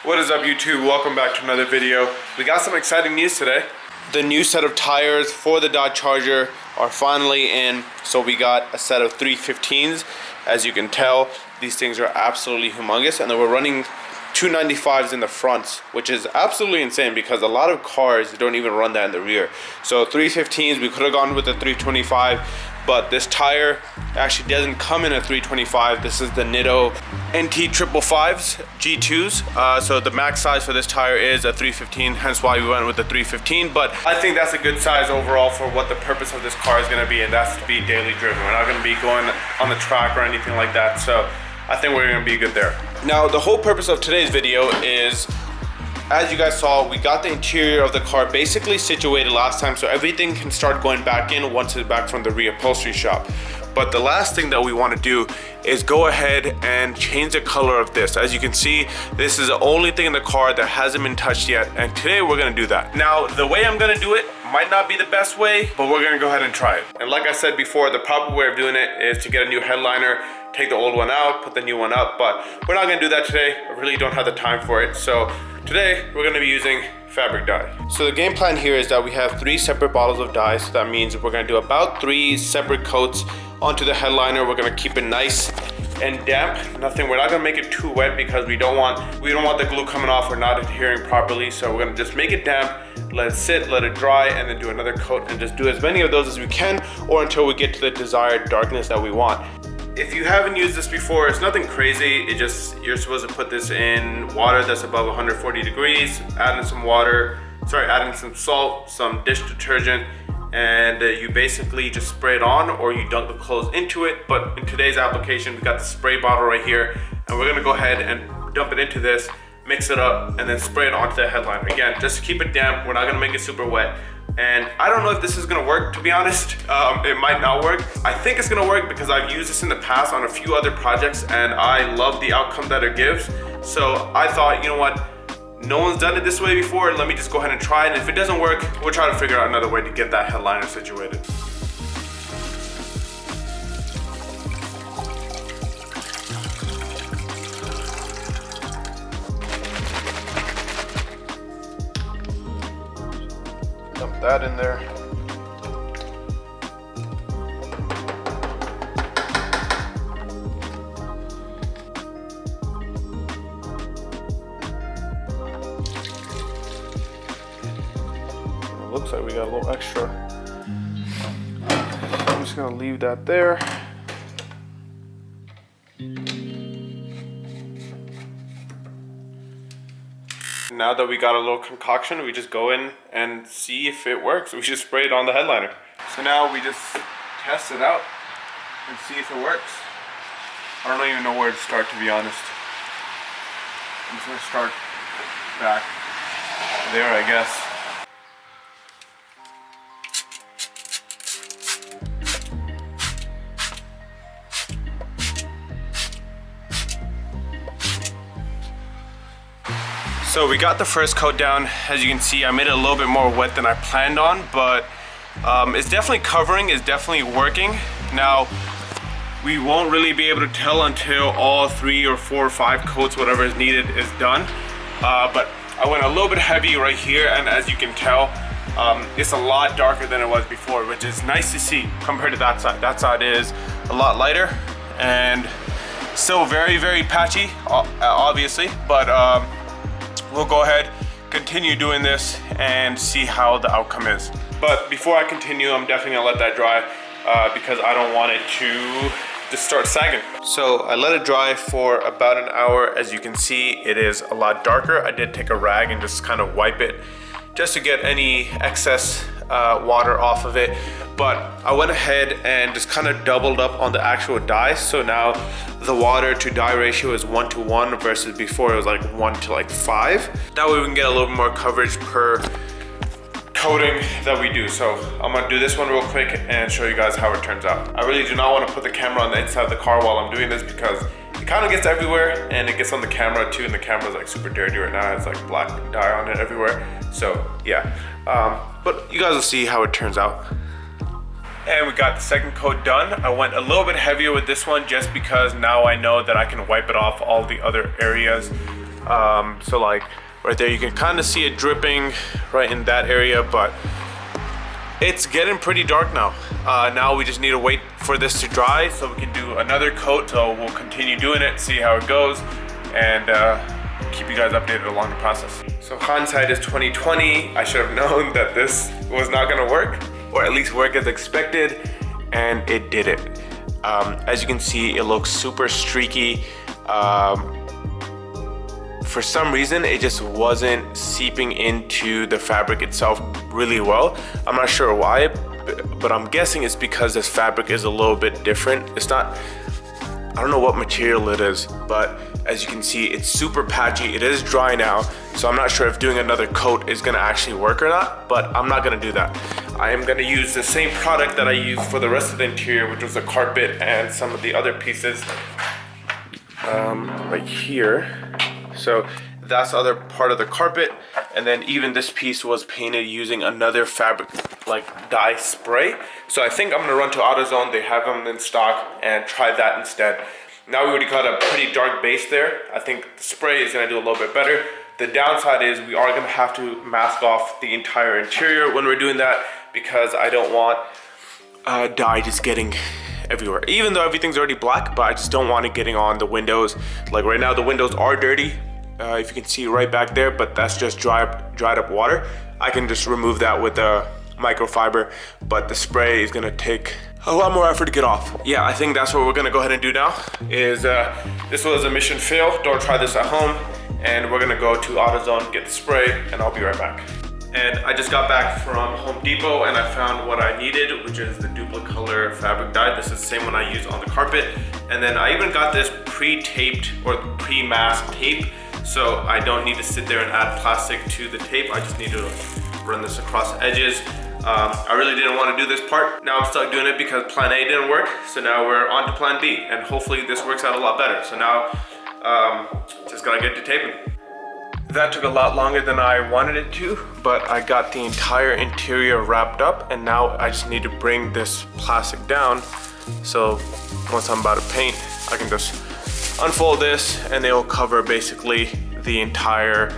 What is up, YouTube? Welcome back to another video. We got some exciting news today. The new set of tires for the Dodge Charger are finally in. So we got a set of 315s. As you can tell, these things are absolutely humongous, and then we're running 295s in the fronts, which is absolutely insane because a lot of cars don't even run that in the rear. So 315s, we could have gone with the 325, but this tire actually doesn't come in a 325. This is the Nitto NT 555s G2s. So the max size for this tire is a 315, hence why we went with the 315. But I think that's a good size overall for what the purpose of this car is going to be, and that's to be daily driven. We're not going to be going on the track or anything like that. So I think we're going to be good there. Now, the whole purpose of today's video is, as you guys saw, we got the interior of the car basically situated last time, so everything can start going back in once it's back from the reupholstery shop. But the last thing that we want to do is go ahead and change the color of this. As you can see, this is the only thing in the car that hasn't been touched yet, and today we're going to do that. Now, the way I'm going to do it might not be the best way, but we're going to go ahead and try it. And like I said before, the proper way of doing it is to get a new headliner, take the old one out, put the new one up, but we're not going to do that today. I really don't have the time for it. So today we're going to be using fabric dye. So the game plan here is that we have 3 separate bottles of dye. So that means we're going to do about 3 separate coats onto the headliner. We're going to keep it nice and damp. We're not going to make it too wet because we don't want the glue coming off or not adhering properly. So we're going to just make it damp, let it sit, let it dry, and then do another coat and just do as many of those as we can, or until we get to the desired darkness that we want. If you haven't used this before, it's nothing crazy. You're supposed to put this in water that's above 140 degrees, add in some salt, some dish detergent, and you basically just spray it on, or you dunk the clothes into it. But in today's application, we got the spray bottle right here, and we're gonna go ahead and dump it into this, mix it up, and then spray it onto the headliner. Again, just to keep it damp. We're not gonna make it super wet. And I don't know if this is gonna work, to be honest. It might not work. I think it's gonna work because I've used this in the past on a few other projects, and I love the outcome that it gives. So I thought, you know what? No one's done it this way before. Let me just go ahead and try it. And if it doesn't work, we'll try to figure out another way to get that headliner situated. Dump that in there. It looks like we got a little extra. I'm just gonna leave that there. Now that we got a little concoction, we just go in and see if it works. We just spray it on the headliner. So now we just test it out and see if it works. I don't even know where to start, to be honest. I'm just gonna start back there, I guess. So we got the first coat down. As you can see, I made it a little bit more wet than I planned on, but it's definitely covering, it's definitely working. Now, we won't really be able to tell until all 3 or 4 or 5 coats, whatever is needed, is done. But I went a little bit heavy right here, and as you can tell, it's a lot darker than it was before, which is nice to see compared to that side. That side is a lot lighter and still very, very patchy, obviously, but we'll go ahead, continue doing this, and see how the outcome is. But before I continue, I'm definitely gonna let that dry because I don't want it to just start sagging. So I let it dry for about an hour. As you can see, it is a lot darker. I did take a rag and just kind of wipe it just to get any excess water off of it. But I went ahead and just kind of doubled up on the actual dye. So now the water to dye ratio is 1:1 versus before it was like 1:5. That way we can get a little more coverage per coating that we do. So I'm gonna do this one real quick and show you guys how it turns out. I really do not want to put the camera on the inside of the car while I'm doing this because it kind of gets everywhere, and it gets on the camera too, and the camera's like super dirty right now. It's like black dye on it everywhere. So yeah, but you guys will see how it turns out. And we got the second coat done. I went a little bit heavier with this one just because now I know that I can wipe it off all the other areas So like right there, you can kind of see it dripping right in that area, but it's getting pretty dark now. Now we just need to wait for this to dry so we can do another coat. So we'll continue doing it, see how it goes, and keep you guys updated along the process. So hindsight is 2020. I should have known that this was not gonna work, or at least work as expected, and it did it. As you can see, it looks super streaky. For some reason, it just wasn't seeping into the fabric itself really well. I'm not sure why, but I'm guessing it's because this fabric is a little bit different. It's not, I don't know what material it is, but as you can see, it's super patchy. It is dry now, so I'm not sure if doing another coat is gonna actually work or not, but I'm not gonna do that. I am gonna use the same product that I used for the rest of the interior, which was the carpet and some of the other pieces right here. So that's the other part of the carpet, and then even this piece was painted using another fabric like dye spray. So I think I'm gonna run to AutoZone. They have them in stock, and try that instead. Now we already got a pretty dark base there. I think the spray is gonna do a little bit better. The downside is we are gonna have to mask off the entire interior when we're doing that, because I don't want dye just getting everywhere. Even though everything's already black, but I just don't want it getting on the windows. Like right now, the windows are dirty. If you can see right back there, but that's just dried up water. I can just remove that with a microfiber, but the spray is gonna take a lot more effort to get off. Yeah, I think that's what we're gonna go ahead and do now. Is this was a mission fail. Don't try this at home. And we're gonna go to AutoZone, get the spray, and I'll be right back. And I just got back from Home Depot and I found what I needed, which is the duplicolor fabric dye. This is the same one I use on the carpet. And then I even got this pre-taped or pre-masked tape, so I don't need to sit there and add plastic to the tape. I just need to run this across the edges. I really didn't want to do this part. Now I'm stuck doing it because plan A didn't work. So now we're on to plan B, and hopefully this works out a lot better. So now, just gotta get to taping. That took a lot longer than I wanted it to, but I got the entire interior wrapped up, and now I just need to bring this plastic down. So once I'm about to paint, I can just unfold this and it will cover basically the entire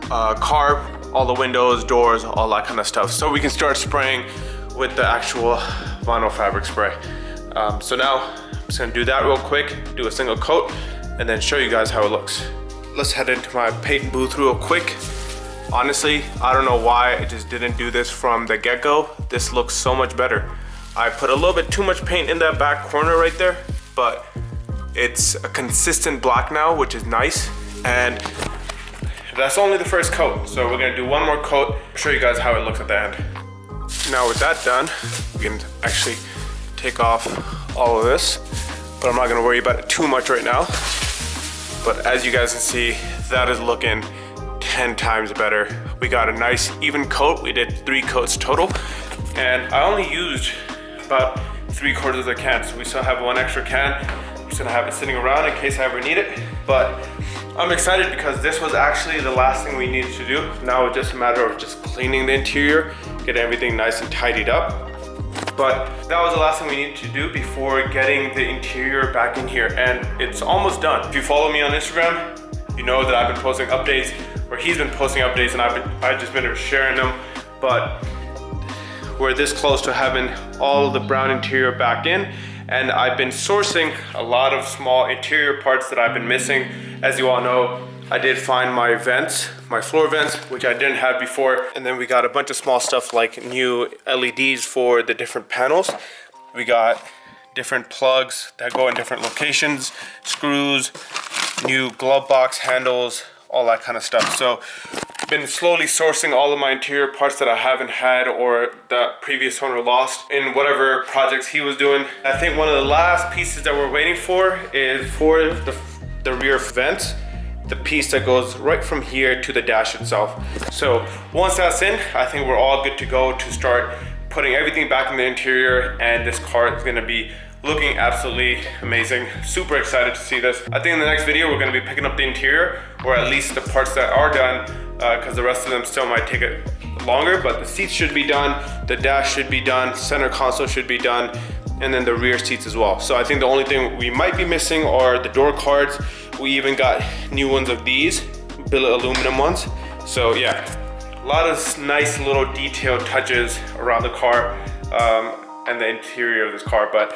car, all the windows, doors, all that kind of stuff. So we can start spraying with the actual vinyl fabric spray. So now I'm just gonna do that real quick, do a single coat, and then show you guys how it looks. Let's head into my paint booth real quick. Honestly, I don't know why I just didn't do this from the get-go. This looks so much better. I put a little bit too much paint in that back corner right there, but it's a consistent black now, which is nice. And that's only the first coat. So we're gonna do one more coat, show you guys how it looks at the end. Now with that done, we can actually take off all of this, but I'm not gonna worry about it too much right now. But as you guys can see, that is looking 10 times better. We got a nice even coat. We did 3 coats total. And I only used about 3/4 of the can. So we still have 1 extra can. I'm just gonna have it sitting around in case I ever need it. But I'm excited because this was actually the last thing we needed to do. Now it's just a matter of just cleaning the interior, get everything nice and tidied up. But that was the last thing we needed to do before getting the interior back in here, and it's almost done. If you follow me on Instagram, you know that I've been posting updates, or he's been posting updates, and I've just been sharing them. But we're this close to having all the brown interior back in, and I've been sourcing a lot of small interior parts that I've been missing. As you all know, I did find my vents, my floor vents, which I didn't have before. And then we got a bunch of small stuff like new LEDs for the different panels. We got different plugs that go in different locations, screws, new glove box handles, all that kind of stuff. So been slowly sourcing all of my interior parts that I haven't had or the previous owner lost in whatever projects he was doing. I think one of the last pieces that we're waiting for is for the rear vents, the piece that goes right from here to the dash itself. So once that's in, I think we're all good to go to start putting everything back in the interior, and this car is gonna be looking absolutely amazing. Super excited to see this. I think in the next video, we're gonna be picking up the interior, or at least the parts that are done, because the rest of them still might take it longer, but the seats should be done, the dash should be done, center console should be done, and then the rear seats as well. So I think the only thing we might be missing are the door cards, We even got new ones of these, billet aluminum ones. So yeah, a lot of nice little detailed touches around the car and the interior of this car. But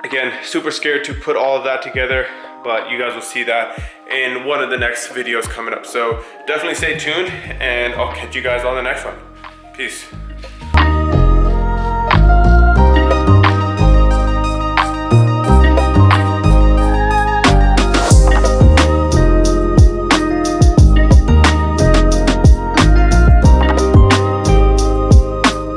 again, super scared to put all of that together, but you guys will see that in one of the next videos coming up. So definitely stay tuned, and I'll catch you guys on the next one. Peace.